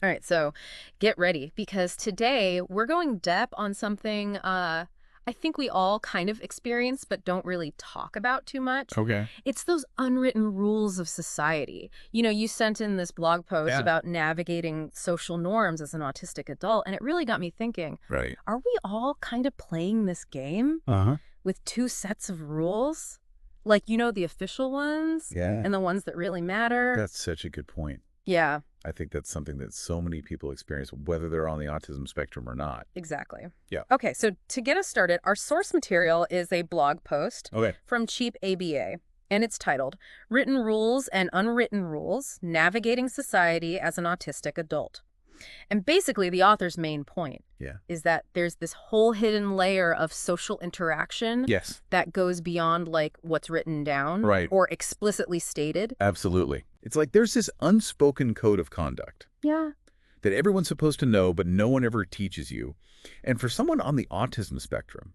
All right, so get ready because today we're going depth on something I think we all kind of experience but don't really talk about too much. Okay. It's those unwritten rules of society. You sent in this blog post Yeah. about navigating social norms as an autistic adult, and it really got me thinking, Right. are we all kind of playing this game Uh-huh. with two sets of rules? Like, the official ones Yeah. and the ones that really matter? That's such a good point. Yeah, I think that's something that so many people experience, whether they're on the autism spectrum or not. exactly. Yeah. Okay, so to get us started, our source material is a blog post Okay. from Cheap ABA, and it's titled Written Rules and Unwritten Rules, Navigating Society as an Autistic Adult. And basically, the author's main point Yeah. is that there's this whole hidden layer of social interaction Yes. that goes beyond like what's written down Right. or explicitly stated. Absolutely. It's like there's this unspoken code of conduct Yeah. that everyone's supposed to know, but no one ever teaches you. And for someone on the autism spectrum,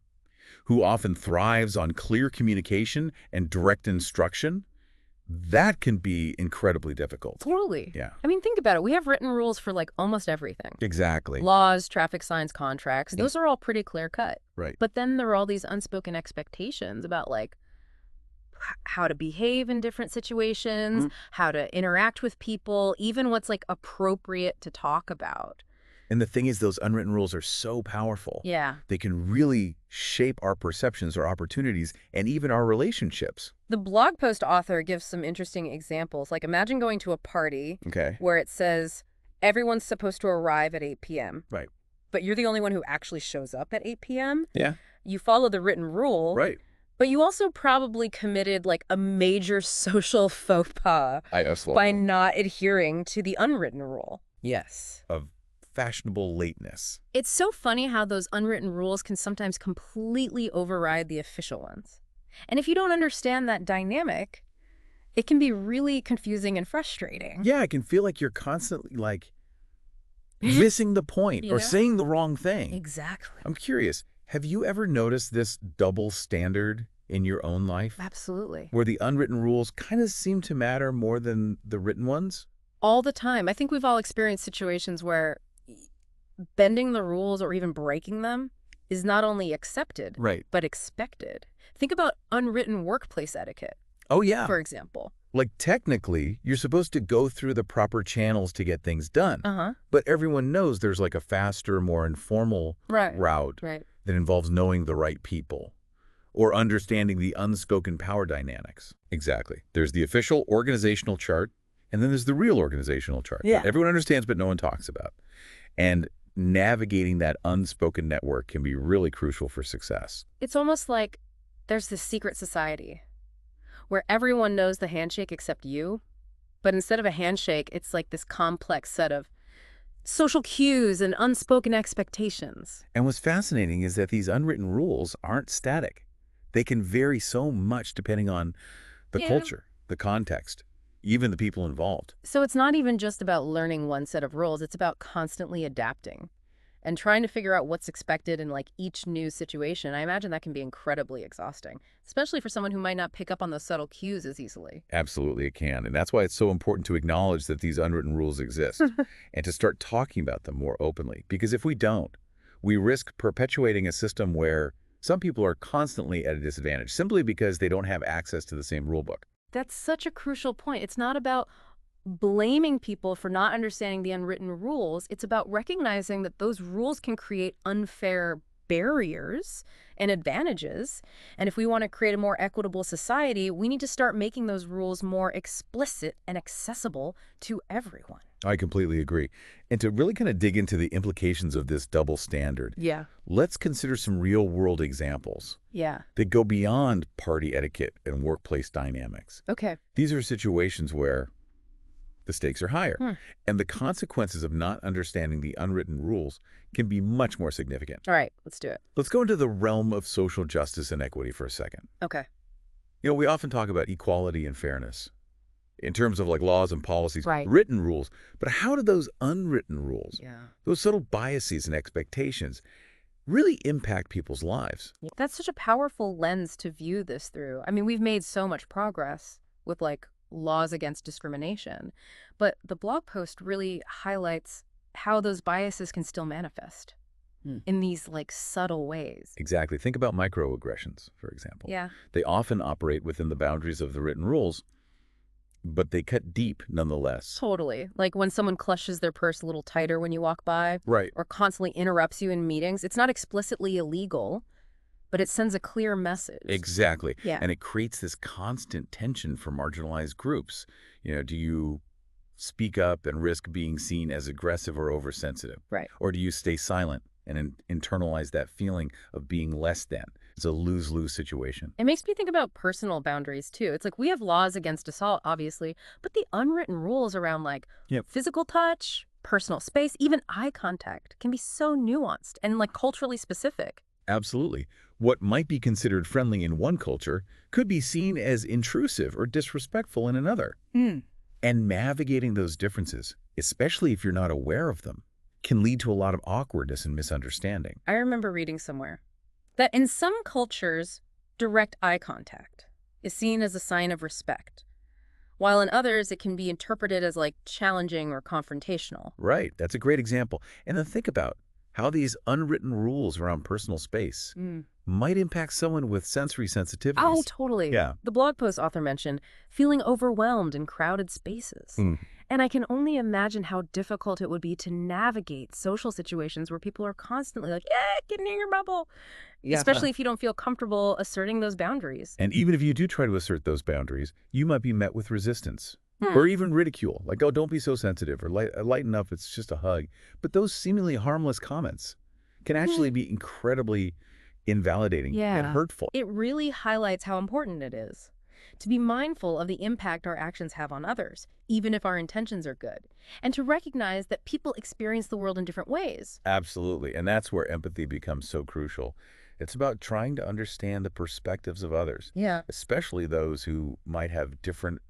who often thrives on clear communication and direct instruction, that can be incredibly difficult. Totally. Yeah. I mean, think about it. We have written rules for like almost everything. Exactly. Laws, traffic signs, contracts, those are all pretty clear cut. Right. But then there are all these unspoken expectations about like how to behave in different situations, how to interact with people, even what's like appropriate to talk about. And the thing is, those unwritten rules are so powerful. Yeah. They can really shape our perceptions, our opportunities, and even our relationships. The blog post author gives some interesting examples. Like imagine going to a party Okay. where it says everyone's supposed to arrive at 8 p.m. Right. But you're the only one who actually shows up at 8 p.m. Yeah. You follow the written rule. Right. But you also probably committed like a major social faux pas I absolutely. by not adhering to the unwritten rule. Yes. Of fashionable lateness. It's so funny how those unwritten rules can sometimes completely override the official ones. And if you don't understand that dynamic, it can be really confusing and frustrating. Yeah, I can feel like you're constantly like missing the point You or know? saying the wrong thing. Exactly. I'm curious, have you ever noticed this double standard in your own life? Absolutely. Where the unwritten rules kind of seem to matter more than the written ones? All the time. I think we've all experienced situations where bending the rules or even breaking them is not only accepted, Right. but expected. Think about unwritten workplace etiquette, Oh, yeah. for example. Like, technically, you're supposed to go through the proper channels to get things done. Uh-huh. But everyone knows there's like a faster, more informal route Right. that involves knowing the right people or understanding the unspoken power dynamics. Exactly. There's the official organizational chart, and then there's the real organizational chart Yeah. that everyone understands but no one talks about. And navigating that unspoken network can be really crucial for success. It's almost like there's this secret society where everyone knows the handshake except you. But instead of a handshake, it's like this complex set of social cues and unspoken expectations. And what's fascinating is that these unwritten rules aren't static. They can vary so much depending on the Yeah. culture, the context, even the people involved. So it's not even just about learning one set of rules. It's about constantly adapting and trying to figure out what's expected in like each new situation. I imagine that can be incredibly exhausting, especially for someone who might not pick up on those subtle cues as easily. Absolutely, it can. And that's why it's so important to acknowledge that these unwritten rules exist and to start talking about them more openly. Because if we don't, we risk perpetuating a system where some people are constantly at a disadvantage simply because they don't have access to the same rule book. That's such a crucial point. It's not about blaming people for not understanding the unwritten rules. It's about recognizing that those rules can create unfair barriers and advantages. And if we want to create a more equitable society, we need to start making those rules more explicit and accessible to everyone. I completely agree. And to really kind of dig into the implications of this double standard, Yeah. let's consider some real-world examples Yeah. that go beyond party etiquette and workplace dynamics. Okay. These are situations where the stakes are higher, and the consequences of not understanding the unwritten rules can be much more significant. All right. Let's do it. Let's go into the realm of social justice and equity for a second. Okay. You know, we often talk about equality and fairness in terms of like laws and policies, Right. written rules, but how do those unwritten rules, Yeah. those subtle biases and expectations, really impact people's lives? That's such a powerful lens to view this through. I mean, we've made so much progress with like laws against discrimination, but the blog post really highlights how those biases can still manifest in these like subtle ways. Exactly. Think about microaggressions, for example. Yeah, They often operate within the boundaries of the written rules, but they cut deep nonetheless. totally. Like when someone clutches their purse a little tighter when you walk by Right. or constantly interrupts you in meetings, it's not explicitly illegal, but it sends a clear message. Exactly. Yeah. And it creates this constant tension for marginalized groups. Do you speak up and risk being seen as aggressive or oversensitive? Right. Or do you stay silent and internalize that feeling of being less than? It's a lose-lose situation. It makes me think about personal boundaries too. It's like we have laws against assault, obviously, but the unwritten rules around like Yep. physical touch, personal space, even eye contact can be so nuanced and like culturally specific. Absolutely. What might be considered friendly in one culture could be seen as intrusive or disrespectful in another. And navigating those differences, especially if you're not aware of them, can lead to a lot of awkwardness and misunderstanding. I remember reading somewhere that in some cultures, direct eye contact is seen as a sign of respect, while in others it can be interpreted as like challenging or confrontational. Right. That's a great example. And then think about how these unwritten rules around personal space might impact someone with sensory sensitivities. Oh, totally. Yeah. The blog post author mentioned feeling overwhelmed in crowded spaces. And I can only imagine how difficult it would be to navigate social situations where people are constantly like, yeah, get in your bubble. Yeah. Especially if you don't feel comfortable asserting those boundaries. And even if you do try to assert those boundaries, you might be met with resistance or even ridicule. Like, oh, don't be so sensitive, or lighten up, it's just a hug. But those seemingly harmless comments can actually be incredibly invalidating and hurtful. It really highlights how important it is to be mindful of the impact our actions have on others, even if our intentions are good, and to recognize that people experience the world in different ways. Absolutely. And that's where empathy becomes so crucial. It's about trying to understand the perspectives of others, Yeah. especially those who might have different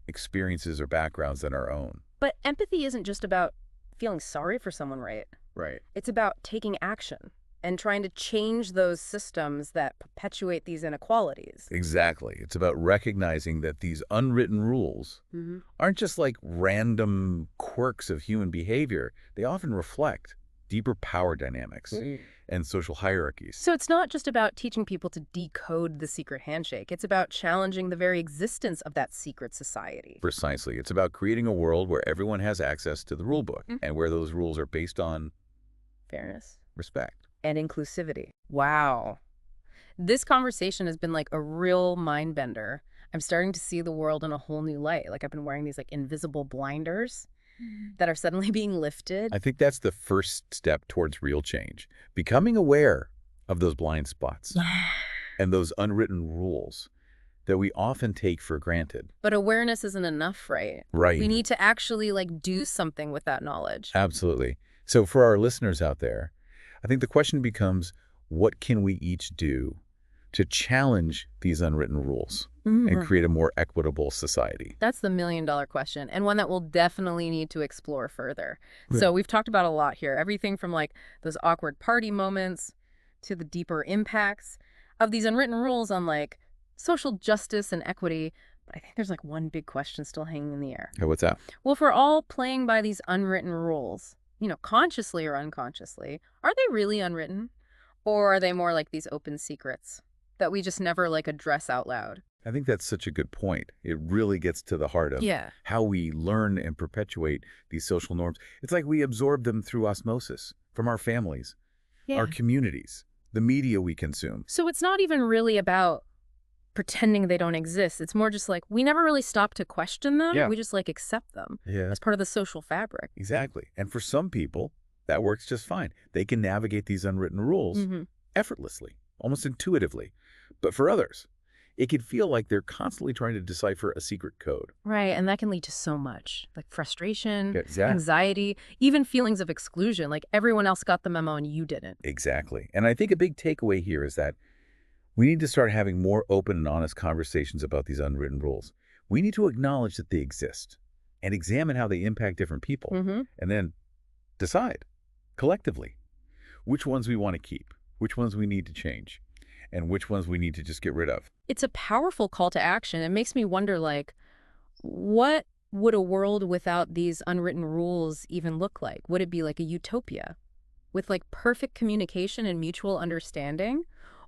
experiences or backgrounds than our own. But empathy isn't just about feeling sorry for someone, right? Right. It's about taking action and trying to change those systems that perpetuate these inequalities. Exactly. It's about recognizing that these unwritten rules aren't just like random quirks of human behavior. They often reflect deeper power dynamics and social hierarchies. So it's not just about teaching people to decode the secret handshake. It's about challenging the very existence of that secret society. Precisely. It's about creating a world where everyone has access to the rule book and where those rules are based on Fairness. respect. And inclusivity. Wow. This conversation has been like a real mind bender. I'm starting to see the world in a whole new light. Like I've been wearing these like invisible blinders that are suddenly being lifted. I think that's the first step towards real change. Becoming aware of those blind spots and those unwritten rules that we often take for granted. But awareness isn't enough, right? Right. We need to actually like do something with that knowledge. Absolutely. So for our listeners out there, I think the question becomes, what can we each do to challenge these unwritten rules and create a more equitable society? That's the million-dollar question, and one that we'll definitely need to explore further. So we've talked about a lot here, everything from like those awkward party moments to the deeper impacts of these unwritten rules on like social justice and equity. But I think there's like one big question still hanging in the air. Hey, what's that? Well, if we're all playing by these unwritten rules, consciously or unconsciously, are they really unwritten? Or are they more like these open secrets that we just never like address out loud? I think that's such a good point. It really gets to the heart of how we learn and perpetuate these social norms. It's like we absorb them through osmosis from our families, our communities, the media we consume. So it's not even really about pretending they don't exist. It's more just like we never really stop to question them. Yeah. We just like accept them Yeah. as part of the social fabric. Exactly. And for some people, that works just fine. They can navigate these unwritten rules effortlessly, almost intuitively. But for others, it can feel like they're constantly trying to decipher a secret code. Right, and that can lead to so much, like frustration, Exactly. anxiety, even feelings of exclusion, like everyone else got the memo and you didn't. Exactly. And I think a big takeaway here is that we need to start having more open and honest conversations about these unwritten rules. We need to acknowledge that they exist and examine how they impact different people, and then decide collectively which ones we want to keep, which ones we need to change, and which ones we need to just get rid of. It's a powerful call to action. It makes me wonder, like, what would a world without these unwritten rules even look like? Would it be like a utopia with like perfect communication and mutual understanding?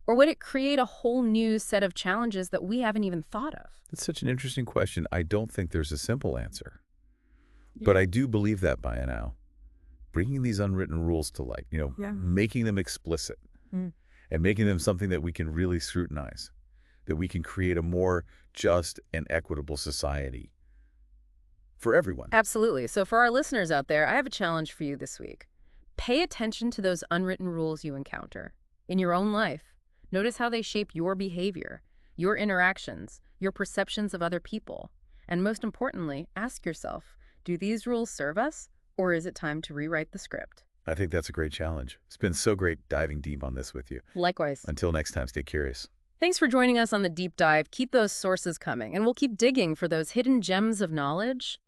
Or would it create a whole new set of challenges that we haven't even thought of? That's such an interesting question. I don't think there's a simple answer. Yeah. But I do believe that by now. Bringing these unwritten rules to light, Yeah. making them explicit Mm. and making them something that we can really scrutinize, that we can create a more just and equitable society for everyone. Absolutely. So for our listeners out there, I have a challenge for you this week. Pay attention to those unwritten rules you encounter in your own life. Notice how they shape your behavior, your interactions, your perceptions of other people. And most importantly, ask yourself, do these rules serve us, or is it time to rewrite the script? I think that's a great challenge. It's been so great diving deep on this with you. Likewise. Until next time, stay curious. Thanks for joining us on the deep dive. Keep those sources coming, and we'll keep digging for those hidden gems of knowledge